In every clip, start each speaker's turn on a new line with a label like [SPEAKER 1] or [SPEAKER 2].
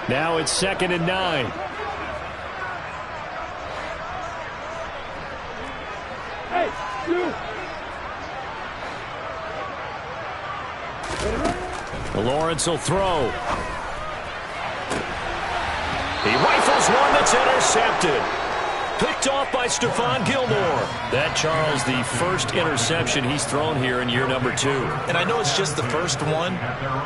[SPEAKER 1] Now it's 2nd and 9. Lawrence will throw. He rifles one that's intercepted. Picked off by Stephon Gilmore. That, Charles, the first interception he's thrown here in year number 2.
[SPEAKER 2] And I know it's just the first one,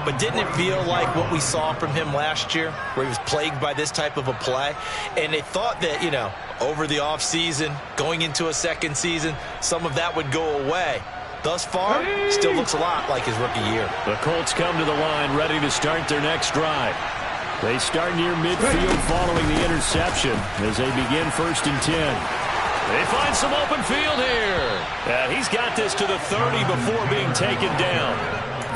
[SPEAKER 2] but didn't it feel like what we saw from him last year, where he was plagued by this type of a play? And they thought that, you know, over the offseason, going into a second season, some of that would go away. Thus far, still looks a lot like his rookie year. The Colts come to the line, ready to start their next drive. They start near midfield following the interception as they begin 1st and 10. They find some open field here. He's got this to the 30 before being taken down.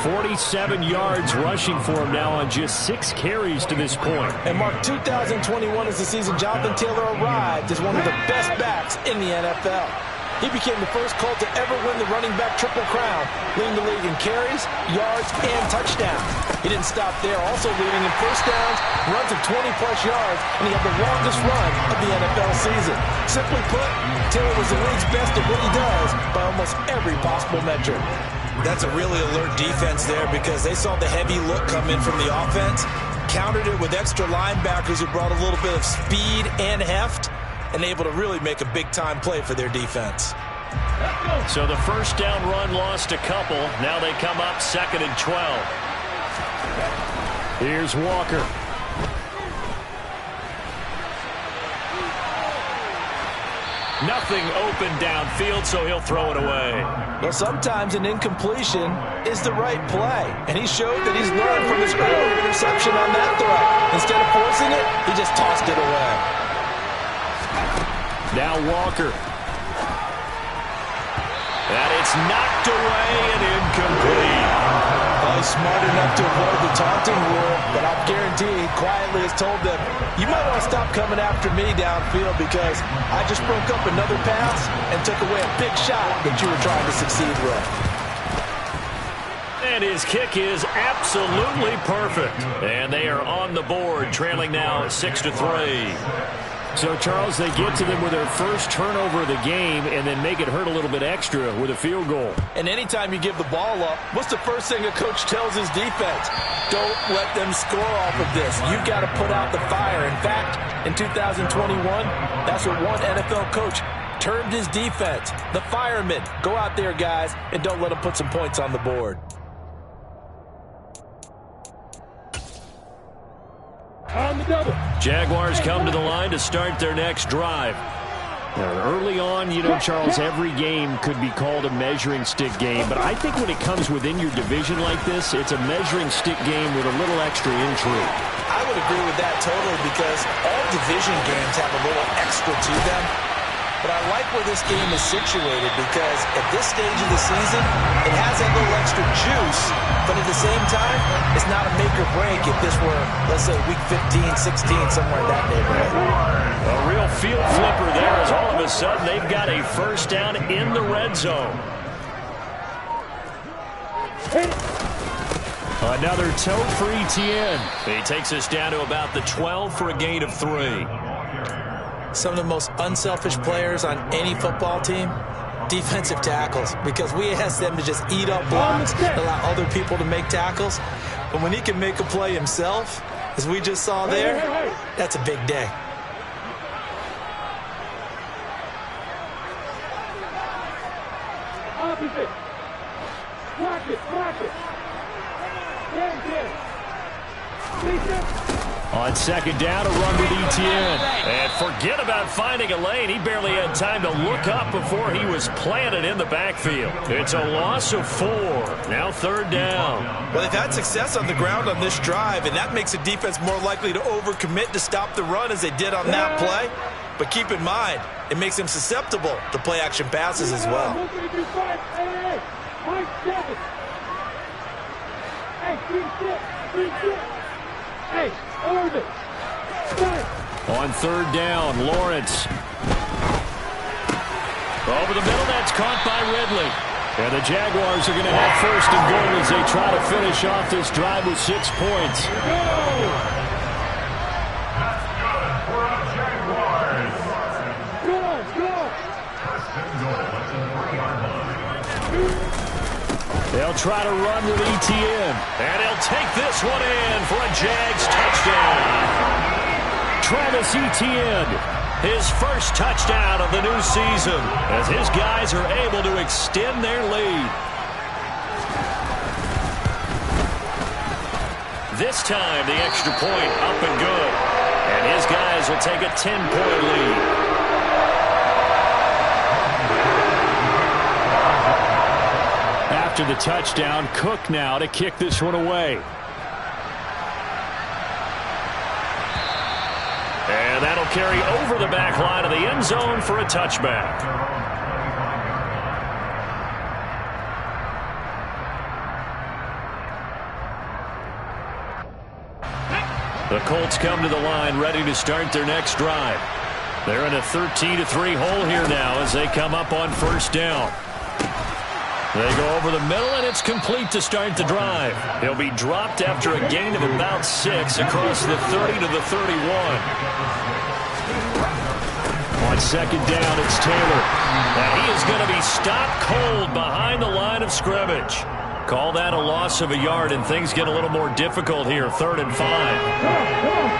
[SPEAKER 2] 47 yards rushing for him now on just 6 carries to this point.
[SPEAKER 3] And Mark, 2021 is the season Jonathan Taylor arrived as one of the best backs in the NFL. He became the first Colt to ever win the running back triple crown, leading the league in carries, yards, and touchdowns. He didn't stop there, also leading in first downs, runs of 20-plus yards, and he had the longest run of the NFL season. Simply put, Taylor was the league's best at what he does by almost every possible metric.
[SPEAKER 2] That's a really alert defense there because they saw the heavy look come in from the offense, countered it with extra linebackers who brought a little bit of speed and heft, and able to really make a big-time play for their defense.
[SPEAKER 1] So the first down run lost a couple. Now they come up 2nd and 12. Here's Walker. Nothing open downfield, so he'll throw it away.
[SPEAKER 3] Well, sometimes an incompletion is the right play, and he showed that he's learned from his earlier interception on that throw. Instead of forcing it, he just tossed it away.
[SPEAKER 1] Now Walker. And it's knocked away and incomplete.
[SPEAKER 3] Well, he's smart enough to avoid the taunting rule, but I guarantee he quietly has told them, you might want to stop coming after me downfield because I just broke up another pass and took away a big shot that you were trying to succeed with.
[SPEAKER 1] And his kick is absolutely perfect. And they are on the board, trailing now 6-3. So, Charles, they get to them with their first turnover of the game and then make it hurt a little bit extra with a field goal.
[SPEAKER 3] And anytime you give the ball up, what's the first thing a coach tells his defense? Don't let them score off of this. You've got to put out the fire. In fact, in 2021, that's what one NFL coach termed his defense. The firemen. Go out there, guys, and don't let them put some points on the board.
[SPEAKER 4] On the double.
[SPEAKER 1] Jaguars come to the line to start their next drive. Now, early on, you know, Charles, every game could be called a measuring stick game, but I think when it comes within your division like this, it's a measuring stick game with a little extra intrigue.
[SPEAKER 2] I would agree with that totally because all division games have a little extra to them. But I like where this game is situated because at this stage of the season, it has that little extra juice, but at the same time, it's not a make or break if this were, let's say, week 15, 16, somewhere in that neighborhood.
[SPEAKER 1] A real field flipper there as all of a sudden they've got a first down in the red zone. Another tote for ETN. He takes us down to about the 12 for a gain of 3.
[SPEAKER 2] Some of the most unselfish players on any football team, defensive tackles, because we ask them to just eat up blocks, allow other people to make tackles. But when he can make a play himself, as we just saw there, that's a big day.
[SPEAKER 4] Opposite. Block it, block it.
[SPEAKER 1] On second down, a run with ETN. And forget about finding a lane. He barely had time to look up before he was planted in the backfield. It's a loss of 4. Now 3rd down.
[SPEAKER 2] Well, they've had success on the ground on this drive, and that makes the defense more likely to overcommit to stop the run as they did on that play. But keep in mind, it makes them susceptible to play-action passes as well.
[SPEAKER 1] On 3rd down, Lawrence. Over the middle, that's caught by Ridley. And the Jaguars are going to have 1st and goal as they try to finish off this drive with 6 points. try to run with ETN. And he'll take this one in for a Jags touchdown. Travis Etienne, his first touchdown of the new season, as his guys are able to extend their lead. This time, the extra point up and good. And his guys will take a 10-point lead. After the touchdown, Cook now to kick this one away. And that'll carry over the back line of the end zone for a touchback. The Colts come to the line ready to start their next drive. They're in a 13-3 hole here now as they come up on first down. They go over the middle, and it's complete to start the drive. He'll be dropped after a gain of about 6 across the 30 to the 31. On second down, it's Taylor. And he is going to be stopped cold behind the line of scrimmage. Call that a loss of a yard, and things get a little more difficult here, 3rd and 5.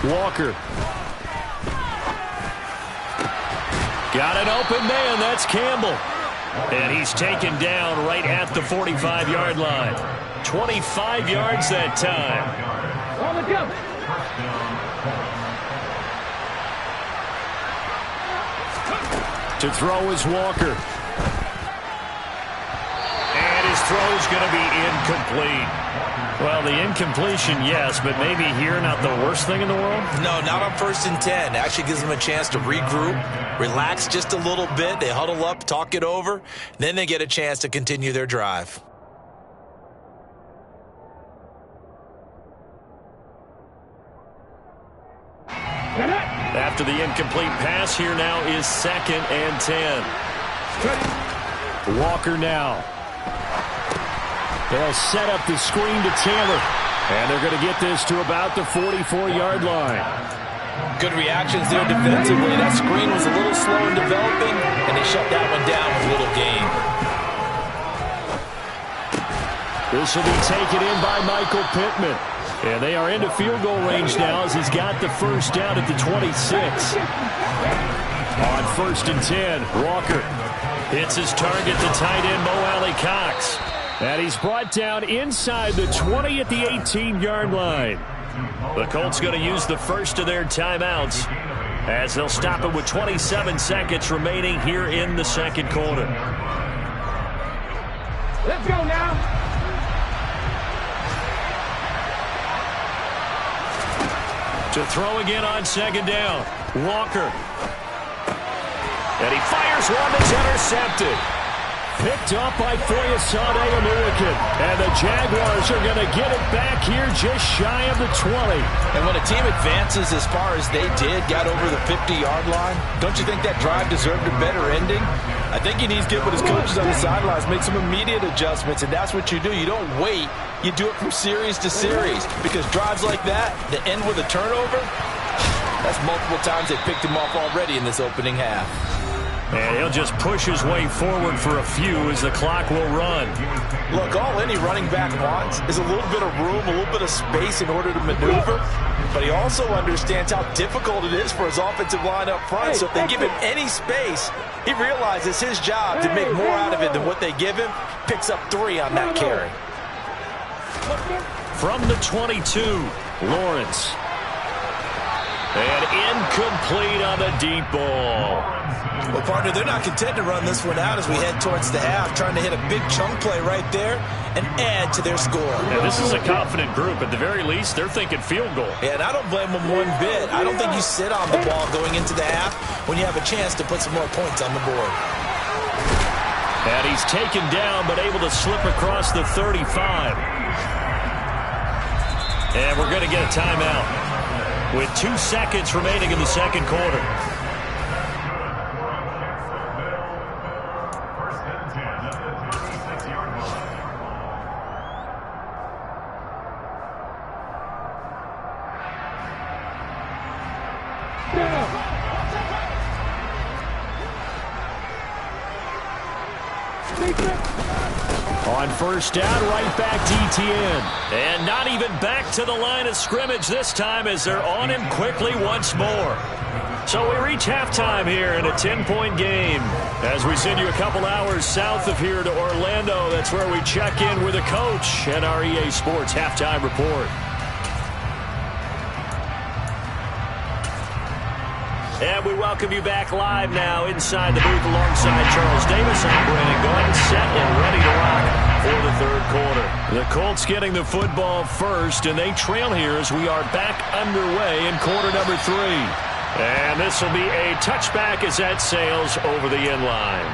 [SPEAKER 1] Walker. Got an open man. That's Campbell. And he's taken down right at the 45-yard line. 25 yards that time.
[SPEAKER 4] On the jump.
[SPEAKER 1] To throw is Walker. And his throw's going to be incomplete. Well, the incompletion, yes, but maybe here not the worst thing in the world?
[SPEAKER 2] No, not on 1st and 10. Actually gives them a chance to regroup, relax just a little bit. They huddle up, talk it over. Then they get a chance to continue their drive.
[SPEAKER 1] After the incomplete pass, here now is 2nd and 10. Walker now. They'll set up the screen to Taylor. And they're going to get this to about the 44-yard line.
[SPEAKER 3] Good reactions there defensively. That screen was a little slow in developing, and they shut that one down with little gain.
[SPEAKER 1] This will be taken in by Michael Pittman. And they are into field goal range now as he's got the first down at the 26. On 1st and 10, Walker hits his target, the tight end, Mo Alley-Cox. And he's brought down inside the 20 at the 18-yard line. The Colts going to use the first of their timeouts as they'll stop it with 27 seconds remaining here in the second quarter.
[SPEAKER 4] Let's go now.
[SPEAKER 1] To throw again on second down, Walker. And he fires one that's intercepted. Picked up by Foyesade Oluwakin. And the Jaguars are going to get it back here just shy of the 20.
[SPEAKER 3] And when a team advances as far as they did, got over the 50-yard line, don't you think that drive deserved a better ending? I think he needs to get with his coaches on the sidelines, make some immediate adjustments, and that's what you do. You don't wait. You do it from series to series, because drives like that end with a turnover, that's multiple times they picked him off already in this opening half.
[SPEAKER 1] And he'll just push his way forward for a few as the clock will run.
[SPEAKER 3] Look, all any running back wants is a little bit of room, a little bit of space in order to maneuver. But he also understands how difficult it is for his offensive line up front. So if they give him any space, he realizes his job to make more out of it than what they give him. Picks up 3 on that carry.
[SPEAKER 1] From the 22, Lawrence. And incomplete on the deep ball.
[SPEAKER 2] Well, partner, they're not content to run this one out as we head towards the half, trying to hit a big chunk play right there and add to their score.
[SPEAKER 1] Yeah, this is a confident group. At the very least, they're thinking field goal.
[SPEAKER 2] Yeah, and I don't blame them one bit. I don't think you sit on the ball going into the half when you have a chance to put some more points on the board.
[SPEAKER 1] And he's taken down but able to slip across the 35. And we're going to get a timeout with 2 seconds remaining in the second quarter. On first down, right back to ETN. And not even back to the line of scrimmage this time as they're on him quickly once more. So we reach halftime here in a 10-point game. As we send you a couple hours south of here to Orlando, that's where we check in with the coach and our EA Sports Halftime Report. And we welcome you back live now inside the booth alongside Charles Davis. I'm Brandon Gaudin, set and ready to rock for the third quarter. The Colts getting the football first, and they trail here as we are back underway in quarter number 3. And this will be a touchback as that sails over the end line.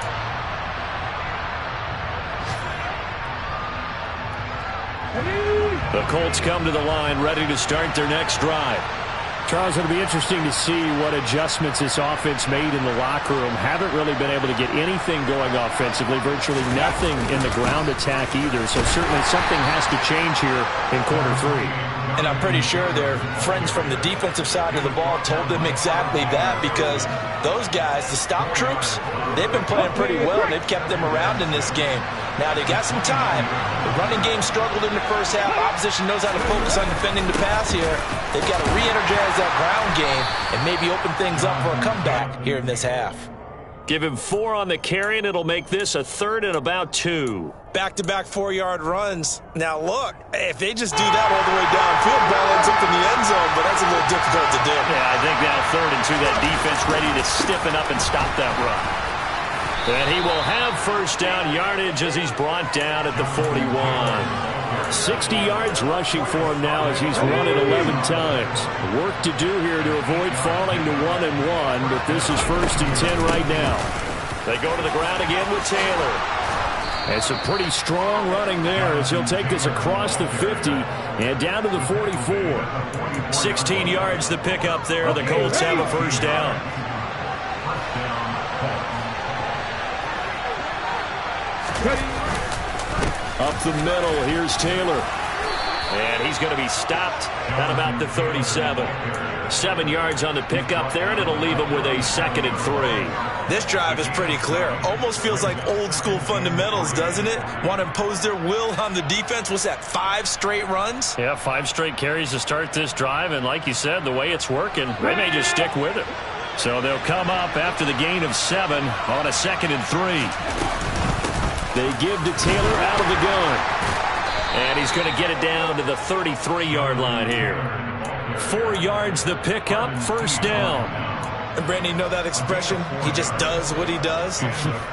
[SPEAKER 1] The Colts come to the line ready to start their next drive. Charles, it'll be interesting to see what adjustments this offense made in the locker room. Haven't really been able to get anything going offensively, virtually nothing in the ground attack either. So certainly something has to change here in quarter 3.
[SPEAKER 3] And I'm pretty sure their friends from the defensive side of the ball told them exactly that, because those guys, the stop troops, they've been playing pretty well. They've kept them around in this game. Now, they got some time. The running game struggled in the first half. Opposition knows how to focus on defending the pass here. They've got to re-energize that ground game and maybe open things up for a comeback here in this half.
[SPEAKER 1] Give him 4 on the carry, and it'll make this a 3rd and about 2.
[SPEAKER 2] Back-to-back 4-yard runs. Now, look, if they just do that all the way downfield, ball ends up in the end zone, but that's a little difficult to do.
[SPEAKER 1] Yeah, I think now 3rd and 2, that defense ready to stiffen up and stop that run. And he will have first down yardage as he's brought down at the 41. 60 yards rushing for him now as he's run it 11 times. Work to do here to avoid falling to 1-1, but this is 1st and 10 right now. They go to the ground again with Taylor. And some pretty strong running there as he'll take this across the 50 and down to the 44. 16 yards the pickup there. The Colts have a first down. Up the middle, here's Taylor. And he's going to be stopped at about the 37. 7 yards on the pickup there, and it'll leave him with a 2nd and 3.
[SPEAKER 2] This drive is pretty clear. Almost feels like old school fundamentals, doesn't it? Want to impose their will on the defense. What's that, 5 straight runs?
[SPEAKER 1] Yeah, 5 straight carries to start this drive, and like you said, the way it's working, they may just stick with it. So they'll come up after the gain of 7 on a 2nd and 3. They give to Taylor out of the gun. And he's going to get it down to the 33-yard line here. 4 yards the pickup, first down.
[SPEAKER 2] And Brandon, you know that expression? He just does what he does.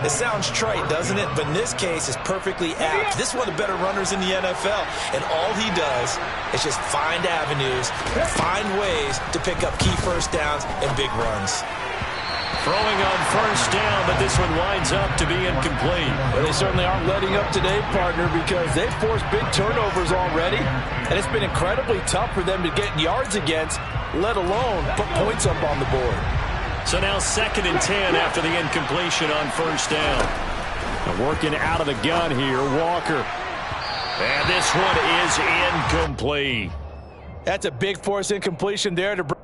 [SPEAKER 2] It sounds trite, doesn't it? But in this case, it's perfectly apt. This is one of the better runners in the NFL. And all he does is just find avenues, find ways to pick up key first downs and big runs.
[SPEAKER 1] Throwing on first down, but this one winds up to be incomplete.
[SPEAKER 3] Well, they certainly aren't letting up today, partner, because they've forced big turnovers already. And it's been incredibly tough for them to get yards against, let alone put points up on the board.
[SPEAKER 1] So now 2nd and 10 after the incompletion on first down. And working out of the gun here, Walker. And this one is incomplete.
[SPEAKER 3] That's a big force incompletion there to bring.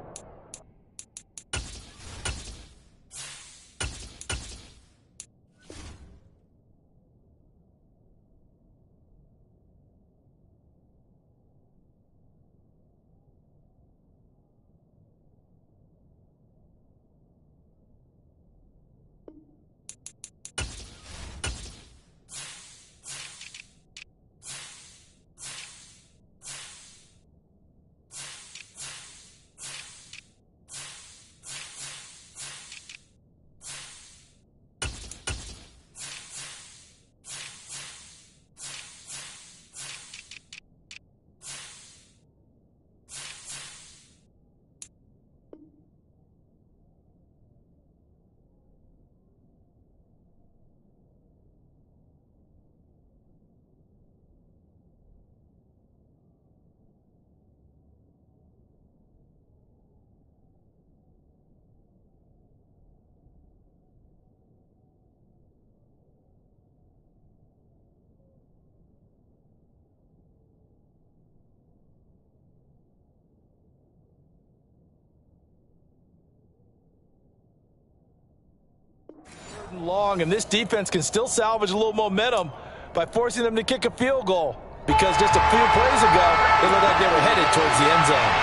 [SPEAKER 3] Long, and this defense can still salvage a little momentum by forcing them to kick a field goal, because just a few plays ago, it looked like they were headed towards the end zone.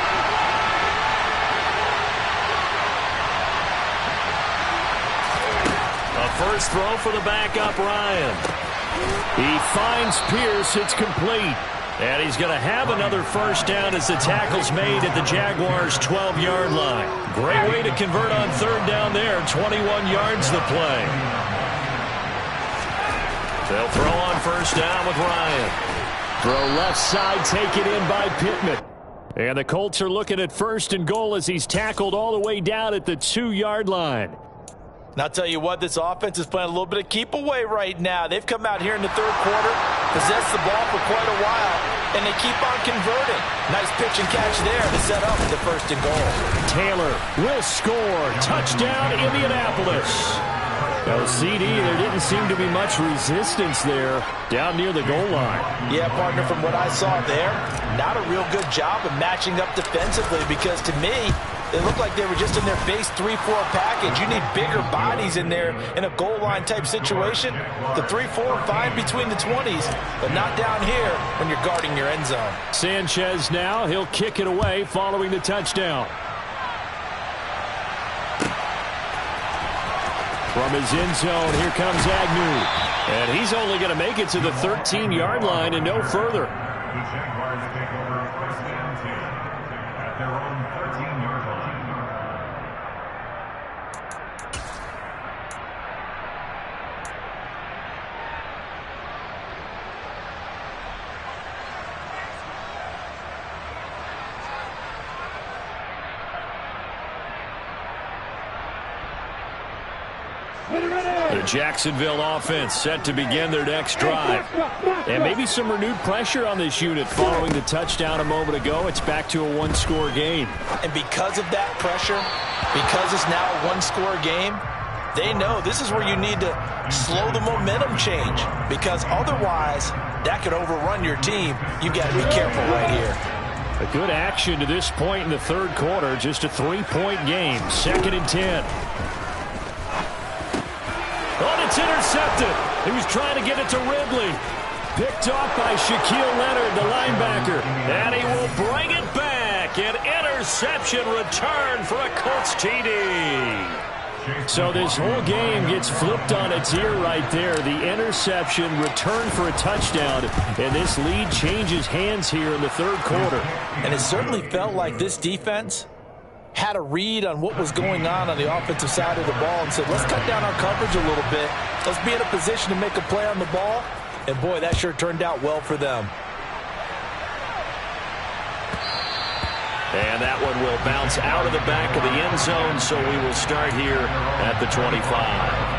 [SPEAKER 1] A first throw for the backup, Ryan. He finds Pierce. It's complete. And he's going to have another first down as the tackle's made at the Jaguars' 12-yard line. Great way to convert on third down there. 21 yards the play. They'll throw on first down with Ryan. Throw left side, taken in by Pittman. And the Colts are looking at first and goal as he's tackled all the way down at the 2-yard line.
[SPEAKER 3] And I'll tell you what, this offense is playing a little bit of keep away right now. They've come out here in the third quarter, possessed the ball for quite a while, and they keep on converting. Nice pitch and catch there to set up the first and goal.
[SPEAKER 1] Taylor will score. Touchdown, Indianapolis. Now, CD, there didn't seem to be much resistance there down near the goal line.
[SPEAKER 3] Yeah, partner, from what I saw there, not a real good job of matching up defensively, because to me, it looked like they were just in their base 3-4 package. You need bigger bodies in there in a goal line type situation. The 3-4 fine between the 20s, but not down here when you're guarding your end zone.
[SPEAKER 1] Sanchez now, he'll kick it away following the touchdown. From his end zone, here comes Agnew. And he's only going to make it to the 13-yard line and no further.
[SPEAKER 5] The Jaguars take over first and 10 at their own 13-yard line.
[SPEAKER 1] The Jacksonville offense set to begin their next drive. And maybe some renewed pressure on this unit following the touchdown a moment ago. It's back to a one-score game.
[SPEAKER 3] And because of that pressure, because it's now a one-score game, they know this is where you need to slow the momentum change, because otherwise that could overrun your team. You've got to be careful right here.
[SPEAKER 1] A good action to this point in the third quarter. Just a 3-point game. 2nd and 10. Oh, it's intercepted. He was trying to get it to Ridley. Picked off by Shaquille Leonard, the linebacker. And he will bring it back. An interception return for a Colts TD. So this whole game gets flipped on its ear right there. The interception, return for a touchdown. And this lead changes hands here in the third quarter.
[SPEAKER 3] And it certainly felt like this defense had a read on what was going on the offensive side of the ball and said, let's cut down our coverage a little bit. Let's be in a position to make a play on the ball. And, boy, that sure turned out well for them.
[SPEAKER 1] And that one will bounce out of the back of the end zone, so we will start here at the 25.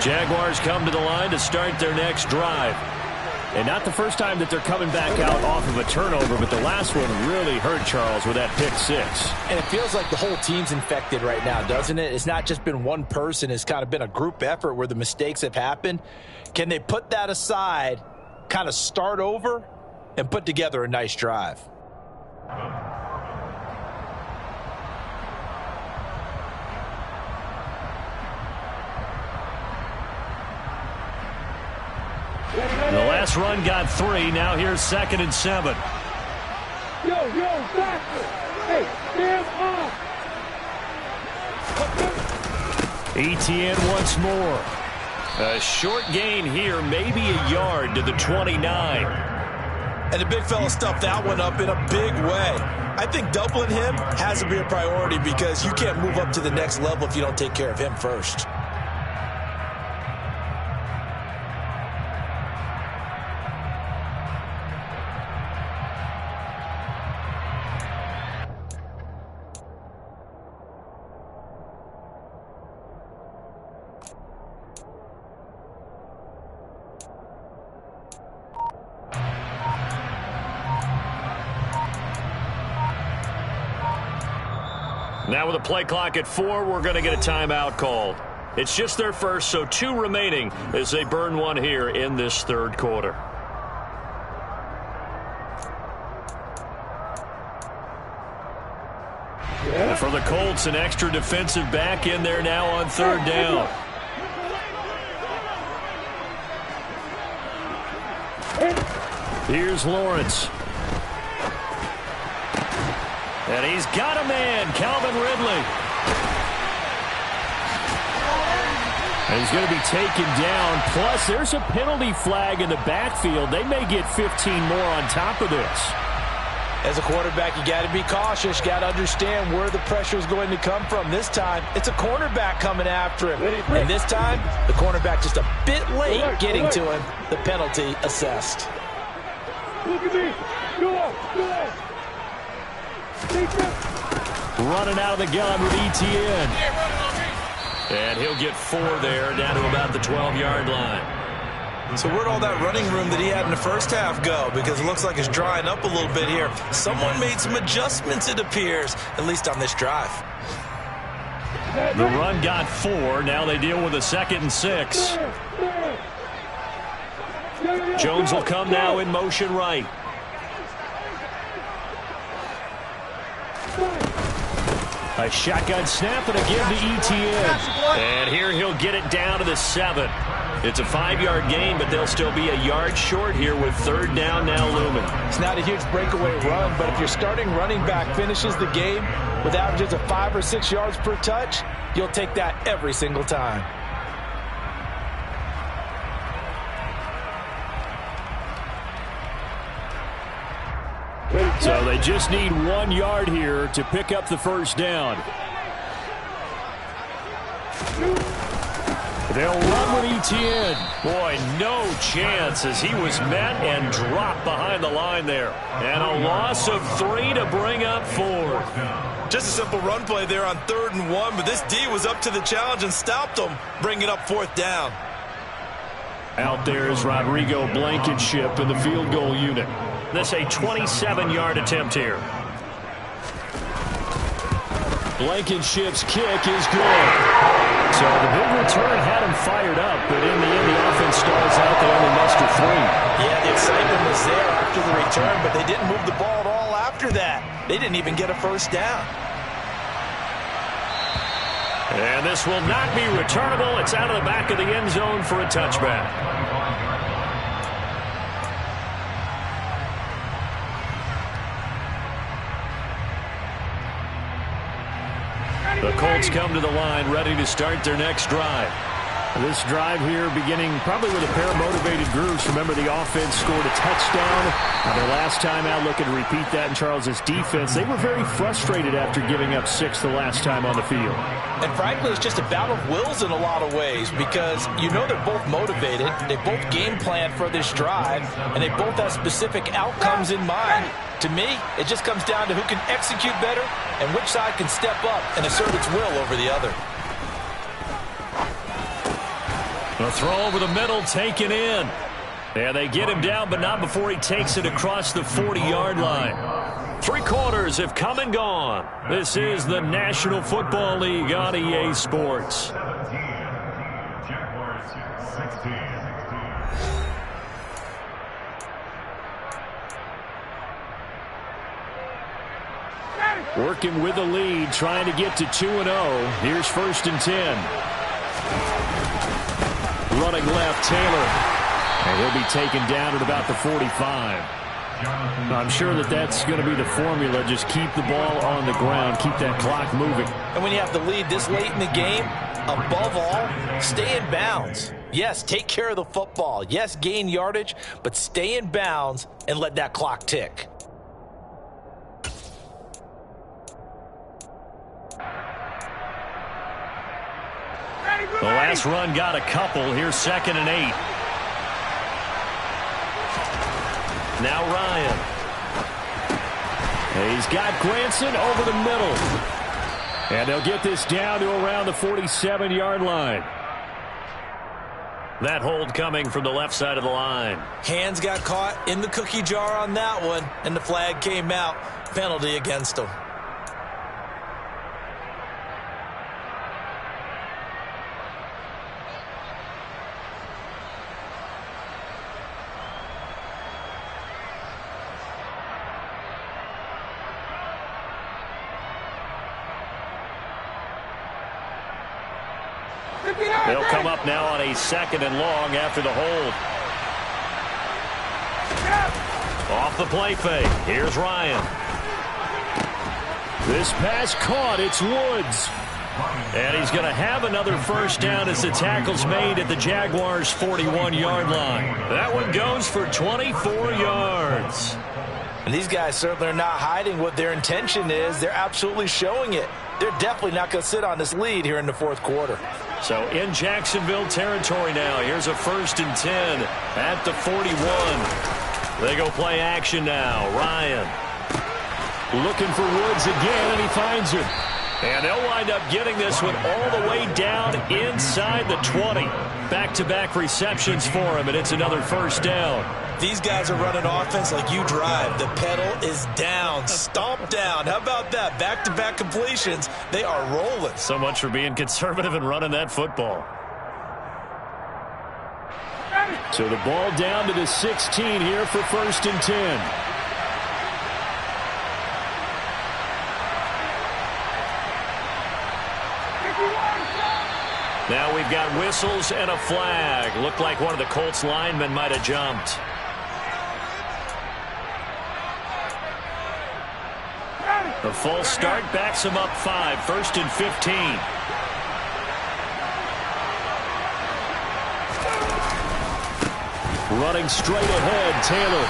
[SPEAKER 1] Jaguars come to the line to start their next drive. And not the first time that they're coming back out off of a turnover, but the last one really hurt, Charles, with that pick six.
[SPEAKER 3] And it feels like the whole team's infected right now, doesn't it? It's not just been one person. It's kind of been a group effort where the mistakes have happened. Can they put that aside, kind of start over, and put together a nice drive?
[SPEAKER 1] The last run got 3. Now here's 2nd and 7.
[SPEAKER 4] Yo, back. Hey, stand off.
[SPEAKER 1] ETN once more. A short gain here, maybe a yard to the 29.
[SPEAKER 3] And the big fella stuffed that one up in a big way. I think doubling him has to be a priority, because you can't move up to the next level if you don't take care of him first.
[SPEAKER 1] Now with a play clock at 4, we're going to get a timeout called. It's just their first, so 2 remaining as they burn one here in this third quarter. And for the Colts, an extra defensive back in there now on third down. Here's Lawrence. And he's got a man, Calvin Ridley. And he's going to be taken down. Plus, there's a penalty flag in the backfield. They may get 15 more on top of this.
[SPEAKER 3] As a quarterback, you got to be cautious. You got to understand where the pressure is going to come from. This time, it's a cornerback coming after him. And this time, the cornerback just a bit late getting to him. The penalty assessed.
[SPEAKER 4] Look at me. Go on.
[SPEAKER 1] Running out of the gun with Etienne. And he'll get 4 there, down to about the 12-yard line.
[SPEAKER 2] So where'd all that running room that he had in the first half go? Because it looks like it's drying up a little bit here. Someone made some adjustments, it appears, at least on this drive.
[SPEAKER 1] The run got 4. Now they deal with a 2nd and 6. Jones will come now in motion right. A shotgun snap and a give to Etienne. And here he'll get it down to the 7. It's a 5-yard gain, but they'll still be a yard short here with third down now looming.
[SPEAKER 3] It's not a huge breakaway run, but if your starting running back finishes the game with averages of 5 or 6 yards per touch, you'll take that every single time.
[SPEAKER 1] So they just need 1 yard here to pick up the first down. They'll run with Etienne. Boy, no chance as he was met and dropped behind the line there. And a loss of 3 to bring up 4.
[SPEAKER 2] Just a simple run play there on 3rd and 1, but this D was up to the challenge and stopped them, bringing up 4th down.
[SPEAKER 1] Out there is Rodrigo Blankenship in the field goal unit. This a 27-yard attempt here. Blankenship's kick is good. So the big return had him fired up, but in the end, the offense stalls out. They only muster 3.
[SPEAKER 3] Yeah, the excitement was there after the return, but they didn't move the ball at all after that. They didn't even get a first down.
[SPEAKER 1] And this will not be returnable. It's out of the back of the end zone for a touchback. The Colts come to the line ready to start their next drive. This drive here beginning probably with a pair of motivated groups. Remember, the offense scored a touchdown. Their last time out, looking to repeat that in Charles's defense. They were very frustrated after giving up 6 the last time on the field.
[SPEAKER 3] And frankly, it's just a battle of wills in a lot of ways because you know they're both motivated. They both game planned for this drive, and they both have specific outcomes in mind. To me, it just comes down to who can execute better and which side can step up and assert its will over the other.
[SPEAKER 1] The throw over the middle taken in. And they get him down, but not before he takes it across the 40-yard line. 3 quarters have come and gone. This is the National Football League on EA Sports.
[SPEAKER 5] 17, Jaguars 16.
[SPEAKER 1] Working with the lead, trying to get to 2-0. Here's 1st and 10. Running left, Taylor. And he'll be taken down at about the 45. I'm sure that's going to be the formula. Just keep the ball on the ground. Keep that clock moving.
[SPEAKER 3] And when you have the lead this late in the game, above all, stay in bounds. Yes, take care of the football. Yes, gain yardage, but stay in bounds and let that clock tick.
[SPEAKER 1] The last run got a couple. Here's 2nd and 8. Now Ryan. He's got Granson over the middle. And they'll get this down to around the 47-yard line. That hold coming from the left side of the line.
[SPEAKER 2] Hands got caught in the cookie jar on that one, and the flag came out. Penalty against him.
[SPEAKER 1] They'll come up now on a 2nd and long after the hold. Off the play fake. Here's Ryan. This pass caught. It's Woods. And he's going to have another first down as the tackle's made at the Jaguars' 41-yard line. That one goes for 24 yards.
[SPEAKER 3] And these guys certainly are not hiding what their intention is. They're absolutely showing it. They're definitely not going to sit on this lead here in the 4th quarter.
[SPEAKER 1] So in Jacksonville territory now. Here's a 1st and 10 at the 41. They go play action now. Ryan looking for Woods again, and he finds him. And they'll wind up getting this one all the way down inside the 20. Back-to-back receptions for him, and it's another first down.
[SPEAKER 2] These guys are running offense like you drive. The pedal is down, stomp down. How about that? Back-to-back completions. They are rolling.
[SPEAKER 1] So much for being conservative and running that football. So the ball down to the 16 here for 1st and 10. Now we've got whistles and a flag. Looked like one of the Colts linemen might have jumped. The false start backs him up 5. 1st and 15. Running straight ahead, Taylor.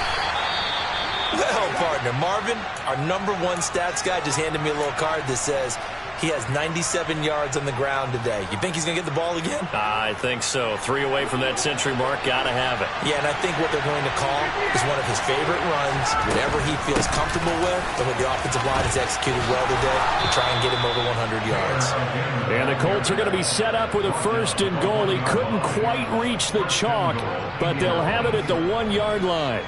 [SPEAKER 2] Well, partner, Marvin, our #1 stats guy just handed me a little card that says he has 97 yards on the ground today. You think he's going to get the ball again?
[SPEAKER 1] I think so. 3 away from that century mark. Got to have it.
[SPEAKER 2] Yeah, and I think what they're going to call is one of his favorite runs, whatever he feels comfortable with, and when the offensive line has executed well today, to try and get him over 100 yards.
[SPEAKER 1] And the Colts are going to be set up with a 1st and goal. He couldn't quite reach the chalk, but they'll have it at the 1-yard line.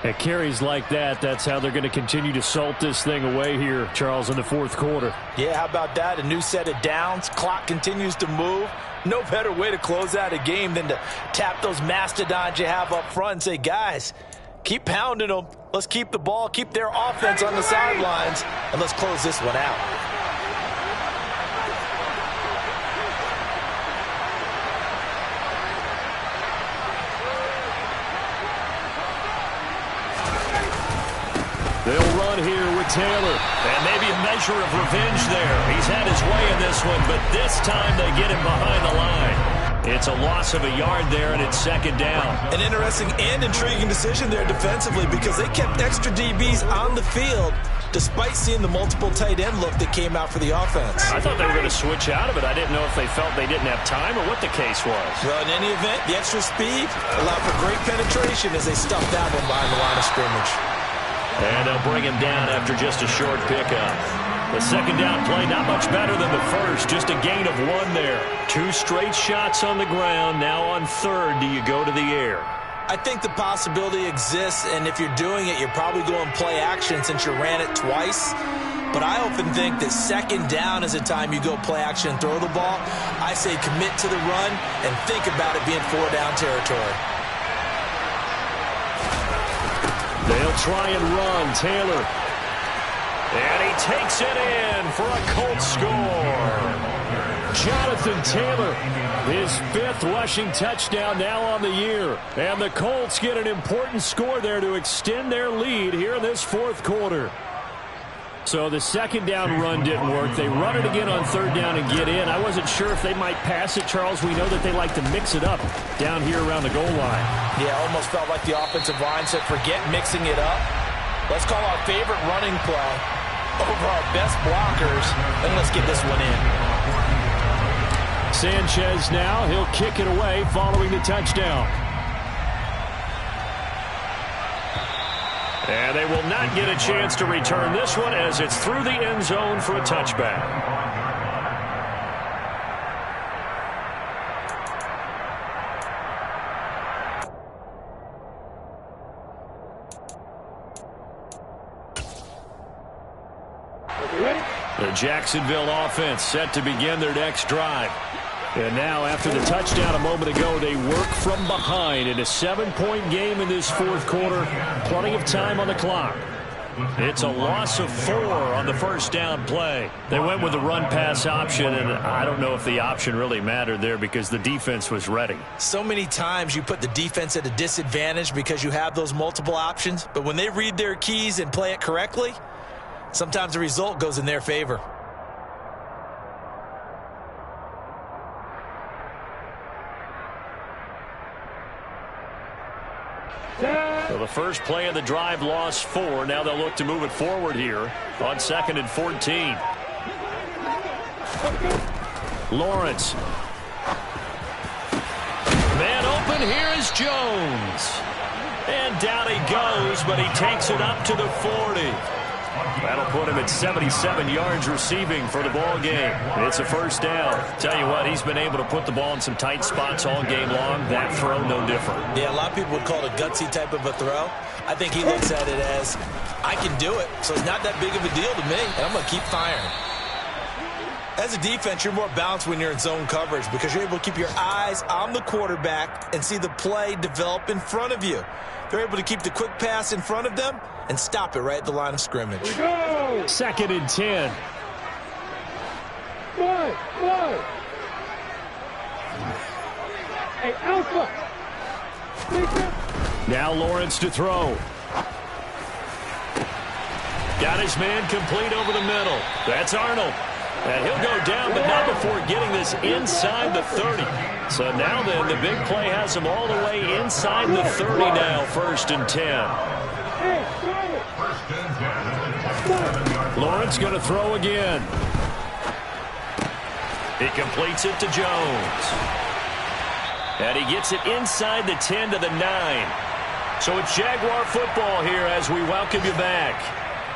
[SPEAKER 1] At carries like that, that's how they're going to continue to salt this thing away here, Charles, in the 4th quarter.
[SPEAKER 3] Yeah, how about that? A new set of downs. Clock continues to move. No better way to close out a game than to tap those mastodons you have up front and say, guys, keep pounding them. Let's keep the ball, keep their offense on the sidelines, and let's close this one out.
[SPEAKER 1] They'll run here with Taylor. And maybe a measure of revenge there. He's had his way in this one, but this time they get him behind the line. It's a loss of a yard there, and it's 2nd down.
[SPEAKER 2] An interesting and intriguing decision there defensively because they kept extra DBs on the field despite seeing the multiple tight end look that came out for the offense.
[SPEAKER 1] I thought they were going to switch out of it. I didn't know if they felt they didn't have time or what the case was.
[SPEAKER 2] Well, in any event, the extra speed allowed for great penetration as they stuffed that one behind the line of scrimmage.
[SPEAKER 1] And they'll bring him down after just a short pickup. The 2nd down play, not much better than the first. Just a gain of 1 there. 2 straight shots on the ground. Now on 3rd, do you go to the air?
[SPEAKER 2] I think the possibility exists, and if you're doing it, you're probably going play action since you ran it twice. But I often think that 2nd down is a time you go play action and throw the ball. I say commit to the run and think about it being 4-down territory.
[SPEAKER 1] They'll try and run. Taylor. And he takes it in for a Colts score. Jonathan Taylor, his 5th rushing touchdown now on the year. And the Colts get an important score there to extend their lead here in this 4th quarter. So the 2nd down run didn't work. They run it again on 3rd down and get in. I wasn't sure if they might pass it, Charles. We know that they like to mix it up down here around the goal line.
[SPEAKER 3] Yeah, almost felt like the offensive line said, forget mixing it up. Let's call our favorite running play over our best blockers, and let's get this one in.
[SPEAKER 1] Sanchez now, he'll kick it away following the touchdown. And they will not get a chance to return this one as it's through the end zone for a touchback. The Jacksonville offense set to begin their next drive. And now, after the touchdown a moment ago, they work from behind in a 7-point game in this 4th quarter. Plenty of time on the clock. It's a loss of 4 on the first down play. They went with the run-pass option, and I don't know if the option really mattered there because the defense was ready.
[SPEAKER 2] So many times you put the defense at a disadvantage because you have those multiple options, but when they read their keys and play it correctly, sometimes the result goes in their favor.
[SPEAKER 1] So the first play of the drive lost 4. Now they'll look to move it forward here on 2nd and 14. Lawrence. Man open, here is Jones. And down he goes, but he takes it up to the 40. That'll put him at 77 yards receiving for the ball game. It's a first down. Tell you what, he's been able to put the ball in some tight spots all game long. That throw, no different.
[SPEAKER 2] Yeah, a lot of people would call it a gutsy type of a throw. I think he looks at it as, I can do it, so it's not that big of a deal to me, and I'm going to keep firing. As a defense, you're more balanced when you're in zone coverage because you're able to keep your eyes on the quarterback and see the play develop in front of you. They're able to keep the quick pass in front of them and stop it right at the line of scrimmage.
[SPEAKER 1] 2nd and 10.
[SPEAKER 4] Five. Hey, Alpha.
[SPEAKER 1] Now Lawrence to throw. Got his man complete over the middle. That's Arnold. And he'll go down, but not before getting this inside the 30. So now then, the big play has him all the way inside the 30 now, 1st and 10. Lawrence going to throw again. He completes it to Jones. And he gets it inside the 10 to the 9. So it's Jaguar football here as we welcome you back.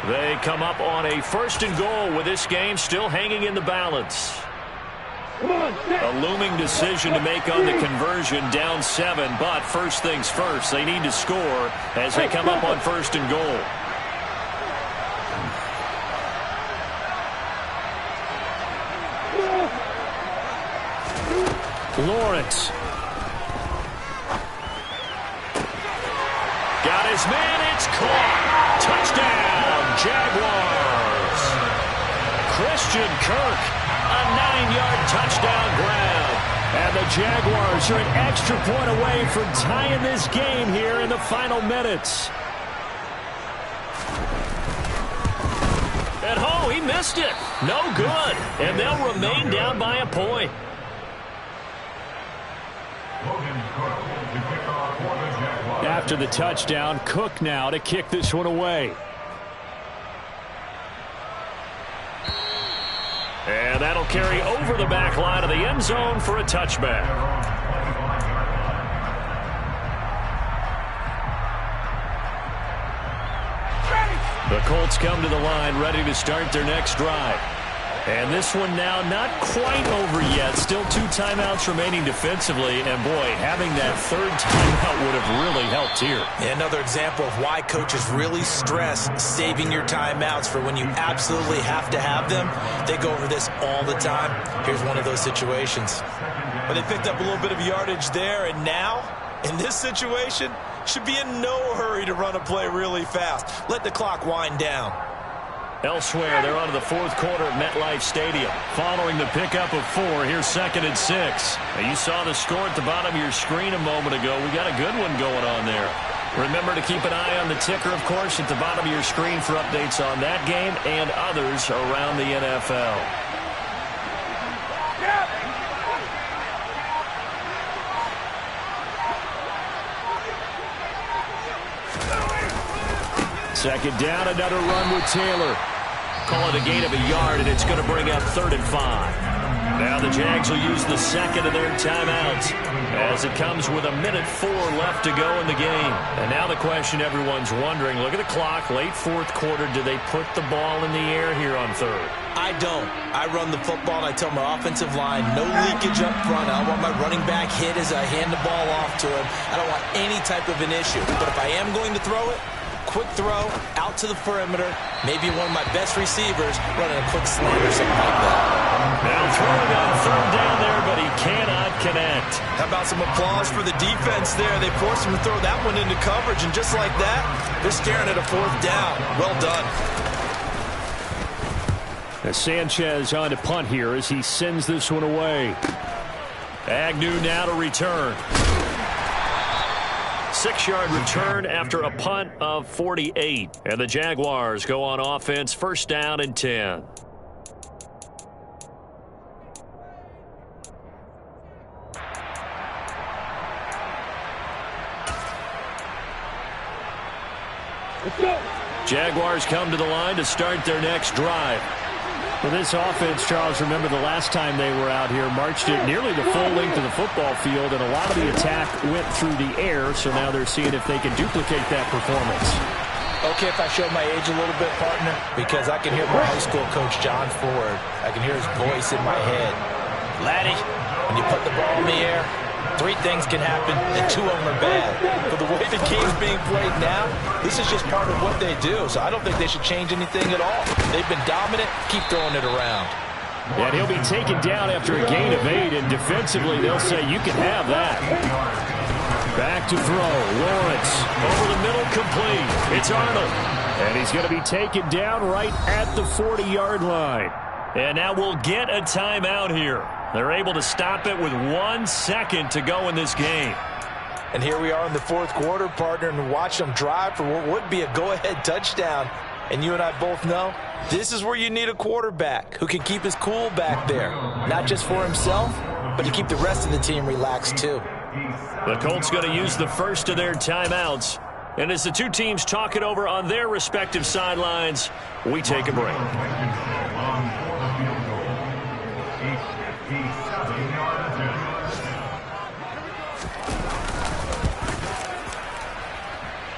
[SPEAKER 1] They come up on a 1st and goal with this game still hanging in the balance. A looming decision to make on the conversion, down 7, but first things first, they need to score as they come up on 1st and goal. Lawrence. Got his man, it's caught. Touchdown, Jaguars. Christian Kirk, a 9-yard touchdown grab. And the Jaguars are an extra point away from tying this game here in the final minutes. And oh, he missed it. No good. And they'll remain down by a point. After the touchdown, Cook now to kick this one away. And that'll carry over the back line of the end zone for a touchback. The Colts come to the line ready to start their next drive. And this one now not quite over yet. Still 2 timeouts remaining defensively. And, boy, having that 3rd timeout would have really helped here.
[SPEAKER 2] Yeah, another example of why coaches really stress saving your timeouts for when you absolutely have to have them. They go over this all the time. Here's one of those situations. But they picked up a little bit of yardage there. And now, in this situation, should be in no hurry to run a play really fast. Let the clock wind down.
[SPEAKER 1] Elsewhere, they're on to the 4th quarter at MetLife Stadium. Following the pickup of 4, here's 2nd and 6. Now, you saw the score at the bottom of your screen a moment ago. We got a good one going on there. Remember to keep an eye on the ticker, of course, at the bottom of your screen for updates on that game and others around the NFL. Second down, another run with Taylor. Call it a gain of a yard, and it's going to bring up 3rd and 5. Now the Jags will use the second of their timeouts as it comes with 1:04 left to go in the game. And now the question everyone's wondering, look at the clock, late 4th quarter, do they put the ball in the air here on 3rd?
[SPEAKER 2] I don't. I run the football, and I tell my offensive line, no leakage up front. I don't want my running back hit as I hand the ball off to him. I don't want any type of an issue. But if I am going to throw it, quick throw out to the perimeter. Maybe one of my best receivers running a quick slant or something like that.
[SPEAKER 1] Now throwing on third down there, but he cannot connect.
[SPEAKER 2] How about some applause for the defense there? They forced him to throw that one into coverage, and just like that, they're staring at a fourth down. Well done.
[SPEAKER 1] As Sanchez on to punt here as he sends this one away. Agnew now to return. 6-yard return after a punt of 48. And the Jaguars go on offense, first down and 10.
[SPEAKER 4] Let's go.
[SPEAKER 1] Jaguars come to the line to start their next drive. For this offense, Charles, remember the last time they were out here, marched it nearly the full length of the football field, and a lot of the attack went through the air, so now they're seeing if they can duplicate that performance.
[SPEAKER 3] Okay, if I show my age a little bit, partner, because I can hear my high school coach, John Ford. I can hear his voice in my head. Laddie, when you put the ball in the air, 3 things can happen, and 2 of them are bad. But the way the game's being played now, this is just part of what they do. So I don't think they should change anything at all. They've been dominant. Keep throwing it around.
[SPEAKER 1] And he'll be taken down after a gain of 8, and defensively they'll say you can have that. Back to throw. Lawrence over the middle, complete. It's Arnold. And he's going to be taken down right at the 40-yard line. And now we'll get a timeout here. They're able to stop it with 1 second to go in this game.
[SPEAKER 3] And here we are in the fourth quarter, partner, and watch them drive for what would be a go-ahead touchdown. And you and I both know this is where you need a quarterback who can keep his cool back there. Not just for himself, but to keep the rest of the team relaxed too.
[SPEAKER 1] The Colts going to use the first of their timeouts. And as the two teams talk it over on their respective sidelines, we take a break.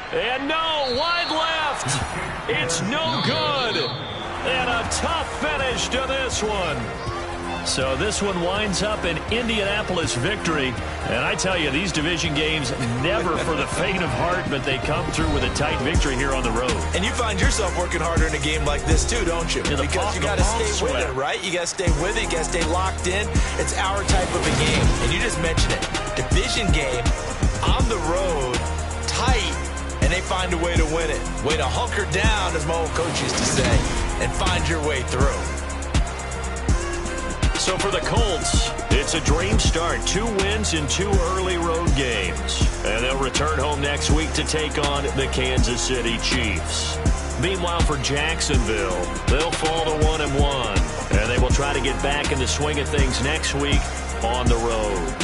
[SPEAKER 1] And no, wide left. It's no good. And a tough finish to this one. So this one winds up an Indianapolis victory. And I tell you, these division games, never for the faint of heart, but they come through with a tight victory here on the road.
[SPEAKER 2] And you find yourself working harder in a game like this too, don't you? Because you got to stay with it, right? You got to stay with it. You got to stay locked in. It's our type of a game. And you just mentioned it. Division game, on the road, tight, and they find a way to win it. Way to hunker down, as my old coach used to say, and find your way through.
[SPEAKER 1] So for the Colts, it's a dream start. 2 wins in 2 early road games. And they'll return home next week to take on the Kansas City Chiefs. Meanwhile, for Jacksonville, they'll fall to 1-1. And they will try to get back in the swing of things next week on the road.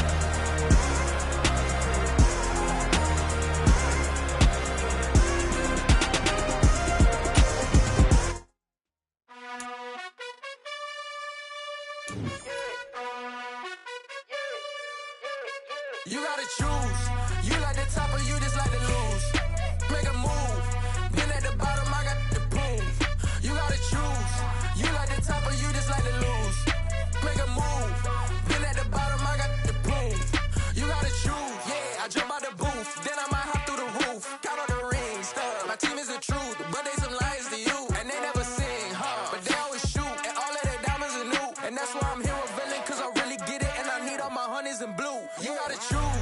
[SPEAKER 6] You gotta choose. You like the top or you just like to lose. Make a move. Been at the bottom, I got the prove. You gotta choose. You like the top or you just like to lose. Make a move. Been at the bottom, I got the prove. You gotta choose. Yeah, I jump out the booth. Then I might hop through the roof. Count on the rings. My team is the truth, but they some liars to you. And they never sing, but they always shoot. And all of their diamonds are new. And that's why I'm here revealing, cause I really get it. And I need all my honeys in blue. You gotta choose.